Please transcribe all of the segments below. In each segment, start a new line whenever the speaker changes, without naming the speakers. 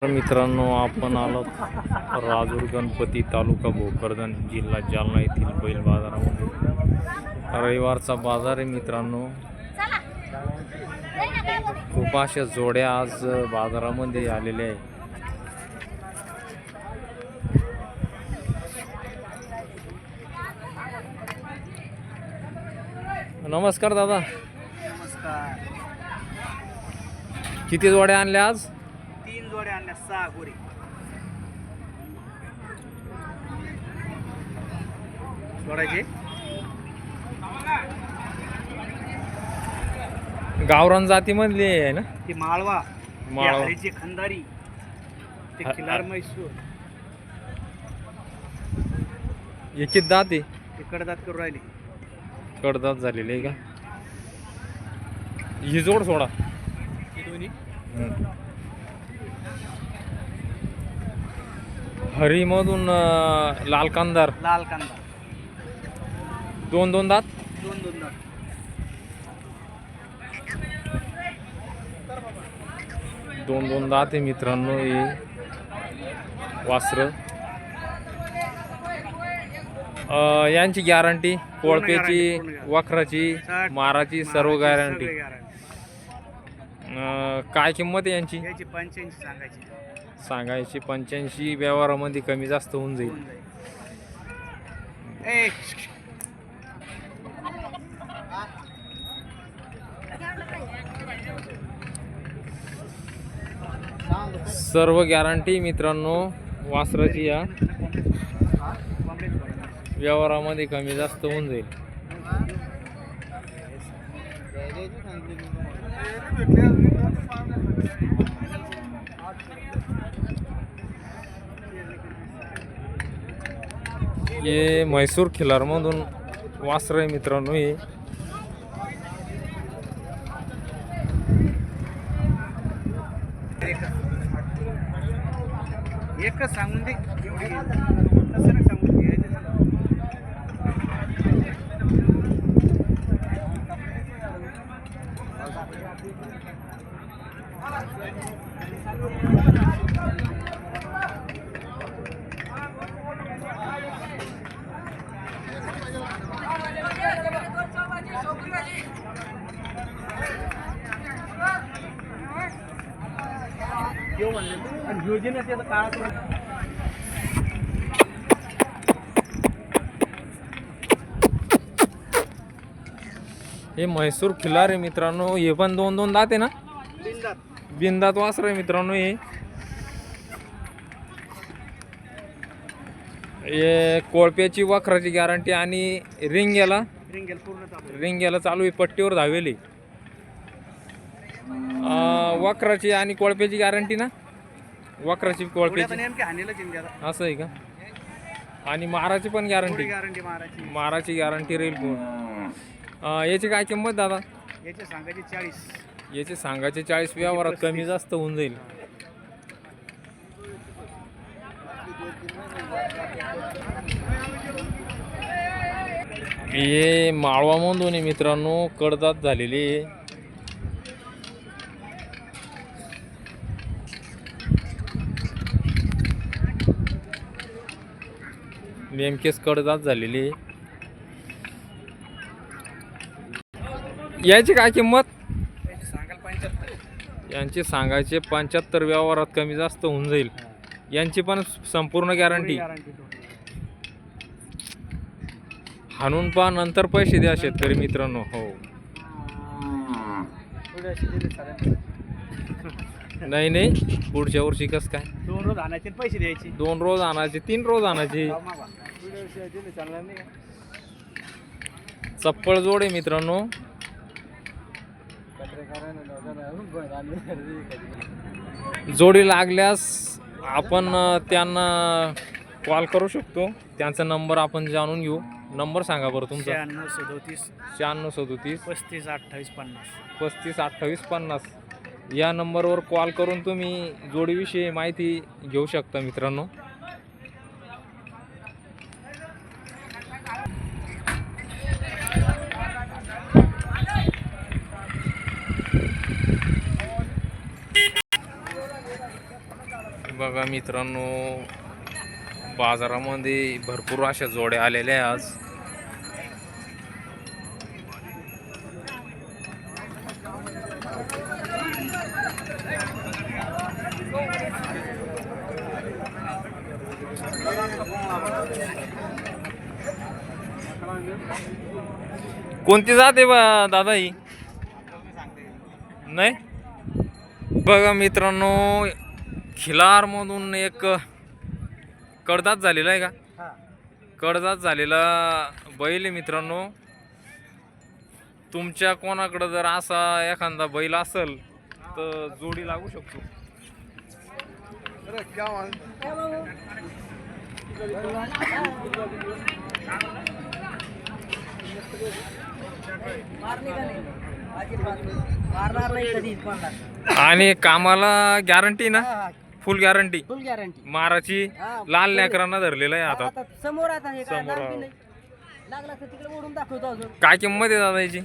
मित्रांनो, आपण आलो राजूर गणपती, तालुका भोकरदन, जिल्हा जालना येथील बैल बाजारामध्ये रविवारचा बाजार आहे मित्रांनो. खूप अशा जोड्या आज बाजारामध्ये आलेल्या आहे. नमस्कार दादा.
नमस्कार.
किती जोड्या आणल्या आज?
3 जोड्या आणल्या, 6 गोरी. जोडायचे
गावरान जातीमधली आहे ना?
ती माळवा,
माळवा.
हरीची खंदारी, ते खिलार म्हैसूर.
एकीत दात आहे,
ते कडदात करून राहिली.
कडदात झालेली आहे का? ही जोड सोडा.
ही दोन्ही
हरीमधून लाल कांदार,
लाल कांदा,
दोन दात.
2 दात.
दोन दात आहे मित्रांनो. हे वासर यांची गॅरंटी, कोळपेची,
पूर्ण guarantee.
वखराची, माराची, सर्व गॅरंटी. काय किंमत आहे यांची?
याची 85 सांगायची.
सांगायची 85. व्यवहारामध्ये कमी जास्त होऊन जाईल.
होऊन जाईल. ए,
सर्व गॅरंटी मित्रांनो वासराची. या व्यवहारामध्ये कमी जास्त होऊन जाईल. हे म्हैसूर खिलारमधून वासर आहे मित्रांनो. हे
एकच सांगून दे. एवढी तसं नाही सांगून दे.
हे म्हैसूर खिलार आहे मित्रांनो. हे पण दोन दात आहे ना?
बिनदात.
बिनदात वासर आहे मित्रांनो. हे कोळप्याची, वखराची गॅरंटी आणि रिंग्याला चालू आहे. पट्टीवर धावेली. वखराची आणि कोळप्याची गॅरंटी ना? वखराची, कोळप्याची असं आहे का? आणि माराची पण गॅरंटी. माराची गॅरंटी राहील. याची काय किंमत दादा?
याचे सांगायचे 40.
याचे सांगायचे 40. व्यवहारात कमी जास्त होऊन जाईल. हे माळवामधून मित्रांनो कडदात झालेली. नेमकेच कडदात झालेली. याची काय किंमत? यांची सांगायचे 75. व्यवहारात कमी जास्त होऊन जाईल. यांची पण संपूर्ण गॅरंटी. हाणून पहा, नंतर पैसे द्या शेतकरी मित्रांनो. हो, नाही पुढच्या वर्षी कस काय?
2 रोज आणायचे, पैसे द्यायचे.
2 रोज आणायचे, 3 रोज आणायचे. चप्पळ जोड आहे मित्रांनो. जोडी लागल्यास आपण त्यांना कॉल करू शकतो. त्यांचा नंबर आपण जाणून घेऊ. नंबर सांगा बरं तुमचा.
9637 35 28 50.
35 28 50. या नंबरवर कॉल करून तुम्ही जोडीविषयी माहिती घेऊ शकता मित्रांनो. बघा मित्रांनो, बाजारामध्ये भरपूर अशा जोड्या आलेल्या आहे आज. कोणती जात आहे बा दादा ही? नाही बघा मित्रांनो, खिलार मधून एक कडदात झालेला आहे का? कडदात झालेला बैल आहे मित्रांनो. तुमच्या कोणाकडे जर असा एखादा बैल असेल तर जोडी लागू शकतो. आणि कामाला गॅरंटी ना? फुल गॅरंटी.
फुल गॅरंटी.
माराची लाल लेकरांना धरलेलं आहे हातात.
समोर आता हे काय
समोर.
दाखवत नाही. लागला तर तिकडे ओढून दाखवतो अजून.
काय किंमत आहे दादा याची?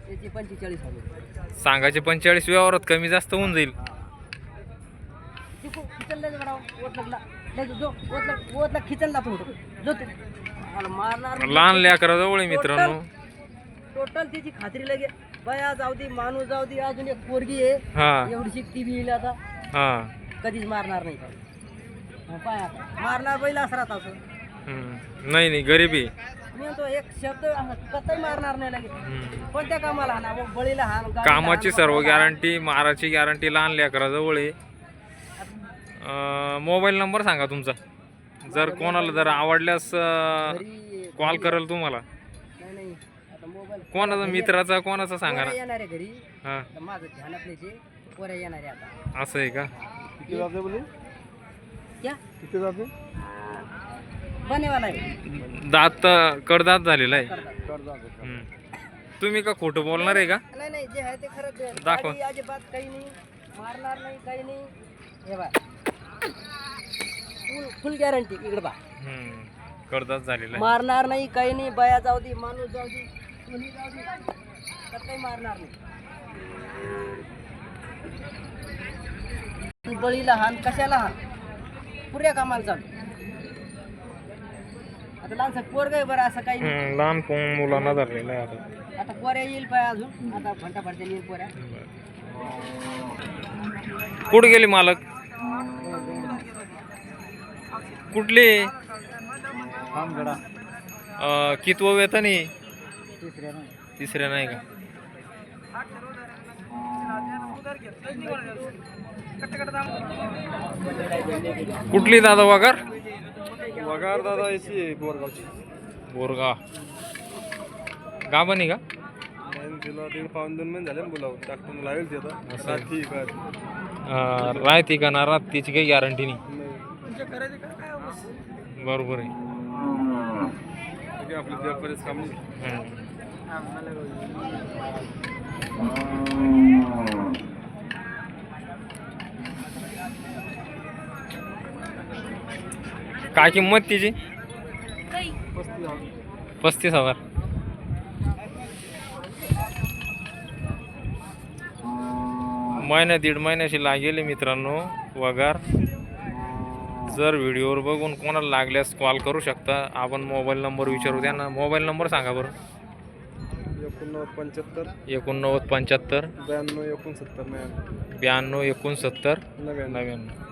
त्याची 45,000.
सांगायचे 45, व्यवहारात कमी जास्त होऊन जाईल.
खिचलला खिचलला थोडं जो तू मला मारणार.
लहान लेकराजवळ आहे मित्रांनो.
टोटल त्याची खात्री लगे बया जाऊ दे, माणूस जाऊ दे, अजून एक पोरगी आहे
हा
एवढी शिकती बी येईल आता.
हा
कधीच मारणार नाही. पाय आता मारणार बैल असं राहत असं.
नाही नाही, गरिबी.
मी म्हणतो एक शब्द कतही मारणार नाही लगे. कोणत्या कामाला हाना, मग बळीला हान, गाडीला
कामाची
हाण,
सर्व
बापाला हाण.
गॅरंटी, माराची गॅरंटी लहान लेकराजवळ आहे. मोबाईल नंबर सांगा तुमचा, जर कोणाला जर आवडल्यास
घरी
कॉल करेल तुम्हाला.
नाही नाही आता मोबाईल
कोणाचा मित्राचा कोणाचा सांगा
पोरं
ना.
येणार आहे घरी.
हा
तर माझं ध्यान आपल्याचे पोरं येणार आहे आता.
असं आहे का?
किती जाते बोले?
क्या
किती जाते?
बनेवाला आहे.
दात कडदात झालेला आहे.
करतात.
कर जाते.
तुम्ही का खोटं बोलणार आहे का?
नाही नाही, जे आहे ते खरंच आहे.
दाखवा.
गाडी अजिबात काही नाही, मारणार नाही, काही नाही. हे बा फुल गॅरंटी. इकडे बा
कडदात झालेला आहे.
मारणार नाही, काही नाही. बया जाऊ दे, माणूस जाऊ दे, कोणी जाऊ दे, तर काही मारणार नाही. बळीला हान, कशाला हान, पुऱ्या कामाला चालू. आता लहानसा पोरग आहे बरं, असं काही नाही.
लहान मुलांना धरलेला आहे आता.
आता पोऱ्या येईल पाय अजून. आता घंटा भरते येईल पोऱ्या.
कुठे गेले मालक? कुठले?
आमगडा.
कितवं वेतन आहे?
तिसऱ्या नाही.
तिसऱ्या नाही का? कुठली दादा वगार?
वगार दादा याची बोरगावची.
बोरगा गाभणी का?
तिला 1.5-2 महिने झाले बोलावं. डॉक्टरने लावेल ती आता.
असं.
रात्री काय
राहते का ना राहत, त्याची काही गॅरंटी नाही.
तुमच्या करायचे काय
बरोबर आहे.
आपलं व्यापारीच काम नाही.
काय किंमत तिची?
35,000.
35,000. महिना दीड महिन्याशी लागेल मित्रांनो वगार. जर व्हिडिओवर बघून कोणाला लागल्यास कॉल करू शकता. आपण मोबाईल नंबर विचारू द्या ना. मोबाईल नंबर सांगा बरं.
89
89 75
92 69
92 69
99.
99.